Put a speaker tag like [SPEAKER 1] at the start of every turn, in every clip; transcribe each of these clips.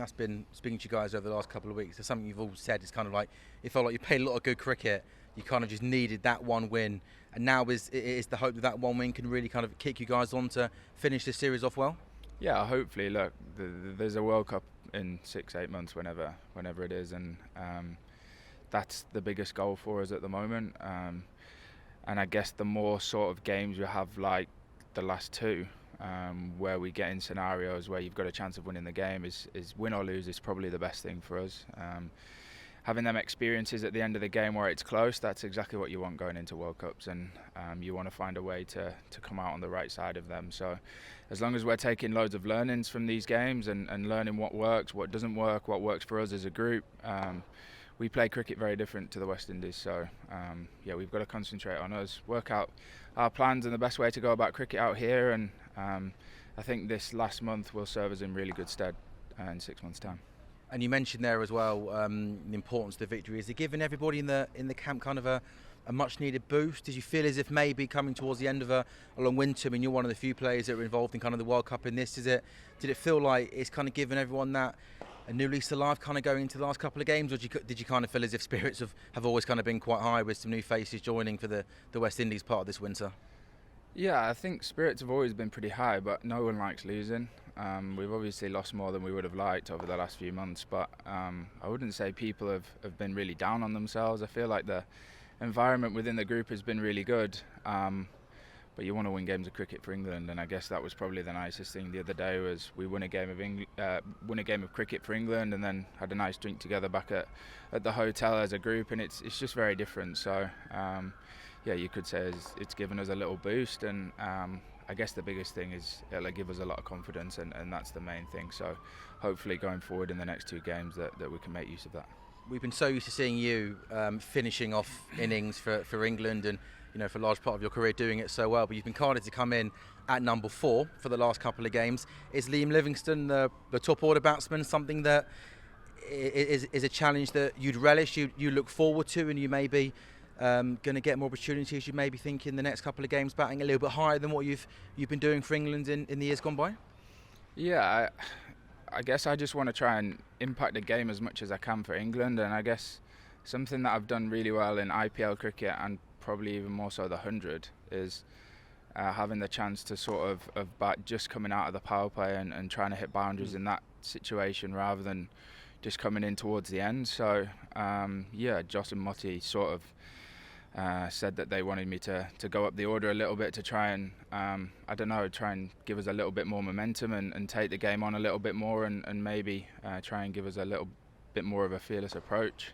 [SPEAKER 1] that's been speaking to you guys over the last couple of weeks. There's something you've all said. It's kind of like it felt like you played a lot of good cricket. You kind of just needed that one win, and now is the hope that that one win can really kind of kick you guys on to finish this series off well.
[SPEAKER 2] Yeah, hopefully. Look, there's a World Cup in 6-8 months, whenever it is, and that's the biggest goal for us at the moment. And I guess the more sort of games we have, like the last two, where we get in scenarios where you've got a chance of winning the game, is win or lose is probably the best thing for us. Having them experiences at the end of the game where it's close, that's exactly what you want going into World Cups, and you want to find a way to come out on the right side of them. So as long as we're taking loads of learnings from these games and learning what works, what doesn't work, what works for us as a group, we play cricket very different to the West Indies. So yeah, we've got to concentrate on us, work out our plans and the best way to go about cricket out here, and I think this last month will serve us in really good stead in 6 months' time.
[SPEAKER 1] And you mentioned there as well the importance of the victory. Is it giving everybody in the camp kind of a much needed boost? Did you feel as if maybe coming towards the end of a long winter, I mean, you're one of the few players that were involved in kind of the World Cup in this, did it feel like it's kind of given everyone that a new lease of life kind of going into the last couple of games, or did you kind of feel as if spirits have always kind of been quite high with some new faces joining for the West Indies part of this winter?
[SPEAKER 2] Yeah, I think spirits have always been pretty high, but no one likes losing. We've obviously lost more than we would have liked over the last few months, but I wouldn't say people have been really down on themselves. I feel like the environment within the group has been really good, but you want to win games of cricket for England, and I guess that was probably the nicest thing the other day. Was we won a game of cricket for England, and then had a nice drink together back at the hotel as a group, and it's just very different. So yeah, you could say it's given us a little boost, and I guess the biggest thing is it'll give us a lot of confidence, and that's the main thing. So hopefully going forward in the next two games that we can make use of that.
[SPEAKER 1] We've been so used to seeing you finishing off innings for England, and for a large part of your career doing it so well, but you've been carded to come in at number 4 for the last couple of games. Is Liam Livingstone, the top order batsman, something that is a challenge that you'd relish, you look forward to, and you may be going to get more opportunities, you may be thinking the next couple of games batting a little bit higher than what you've been doing for England in the years gone by?
[SPEAKER 2] Yeah, I guess I just want to try and impact the game as much as I can for England, and I guess something that I've done really well in IPL cricket, and probably even more so the 100, is having the chance to sort of bat just coming out of the power play and trying to hit boundaries in that situation rather than just coming in towards the end. So yeah, Joss and Motti sort of said that they wanted me to go up the order a little bit to try and try and give us a little bit more momentum and take the game on a little bit more, and maybe try and give us a little bit more of a fearless approach.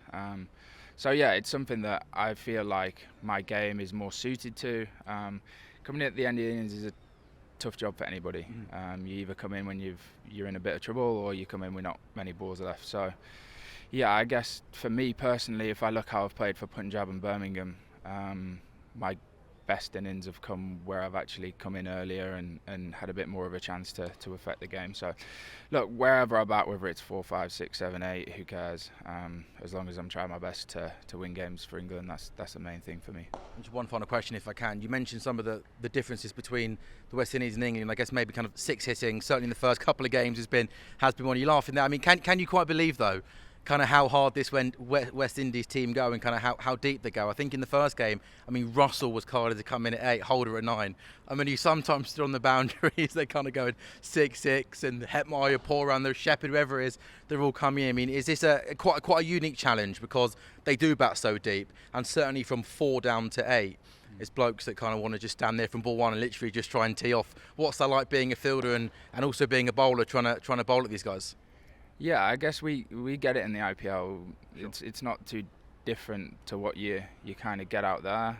[SPEAKER 2] So yeah, it's something that I feel like my game is more suited to. Coming in at the end of the innings is a tough job for anybody. You either come in when you're in a bit of trouble, or you come in with not many balls left. So yeah, I guess for me personally, if I look how I've played for Punjab and Birmingham, my best innings have come where I've actually come in earlier and had a bit more of a chance to affect the game. So look, wherever I bat, whether it's 4, 5, 6, 7, 8, who cares? As long as I'm trying my best to win games for England, that's the main thing for me.
[SPEAKER 1] Just one final question, if I can. You mentioned some of the differences between the West Indies and England. I guess maybe kind of 6 hitting, certainly in the first couple of games, has been one. You're laughing there. I mean, can you quite believe though, kind of how hard this West Indies team go, and kind of how deep they go? I think in the first game, I mean, Russell was carded to come in at 8, Holder at 9. I mean, you sometimes stood on the boundaries, they kind of going 6-6, and Hetmeyer, Paul around there, Shepherd, whoever it is, they're all coming in. I mean, is this quite a unique challenge, because they do bat so deep, and certainly from 4 down to 8, it's blokes that kind of want to just stand there from ball 1 and literally just try and tee off. What's that like being a fielder and also being a bowler, trying to bowl at these guys?
[SPEAKER 2] Yeah, I guess we get it in the IPL. Sure. It's not too different to what you kind of get out there.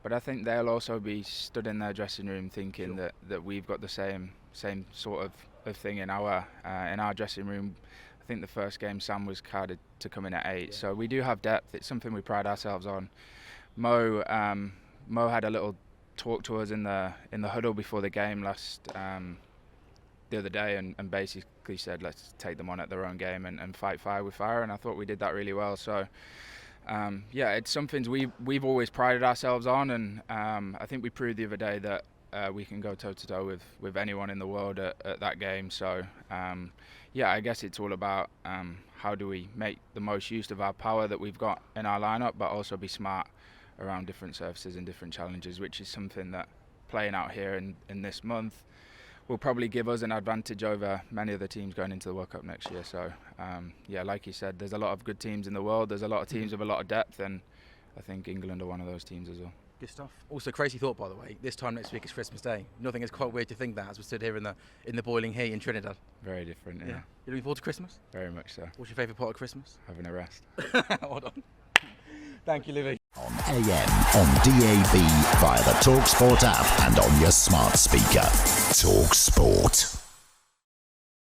[SPEAKER 2] But I think they'll also be stood in their dressing room thinking sure. that we've got the same sort of thing in our dressing room. I think the first game Sam was carded to come in at 8, yeah. So we do have depth. It's something we pride ourselves on. Mo had a little talk to us in the huddle before the game the other day, and basically said, let's take them on at their own game and fight fire with fire, and I thought we did that really well. So yeah, it's something we've always prided ourselves on, and I think we proved the other day that we can go toe to toe with anyone in the world at that game. So Yeah, I guess it's all about how do we make the most use of our power that we've got in our lineup, but also be smart around different surfaces and different challenges, which is something that playing out here in this month will probably give us an advantage over many of the teams going into the World Cup next year. So yeah, like you said, there's a lot of good teams in the world, there's a lot of teams with a lot of depth, and I think England are one of those teams as well.
[SPEAKER 1] Good stuff. Also, crazy thought, by the way, this time next week is Christmas Day. Nothing is quite weird to think that as we stood here in the boiling heat in Trinidad.
[SPEAKER 2] Very different, yeah.
[SPEAKER 1] You looking forward to Christmas?
[SPEAKER 2] Very much so.
[SPEAKER 1] What's your favourite part of Christmas?
[SPEAKER 2] Having a rest.
[SPEAKER 1] Hold on. Thank you, Livy.
[SPEAKER 3] On AM, on DAB, via the talkSPORT app and on your smart speaker. talkSPORT.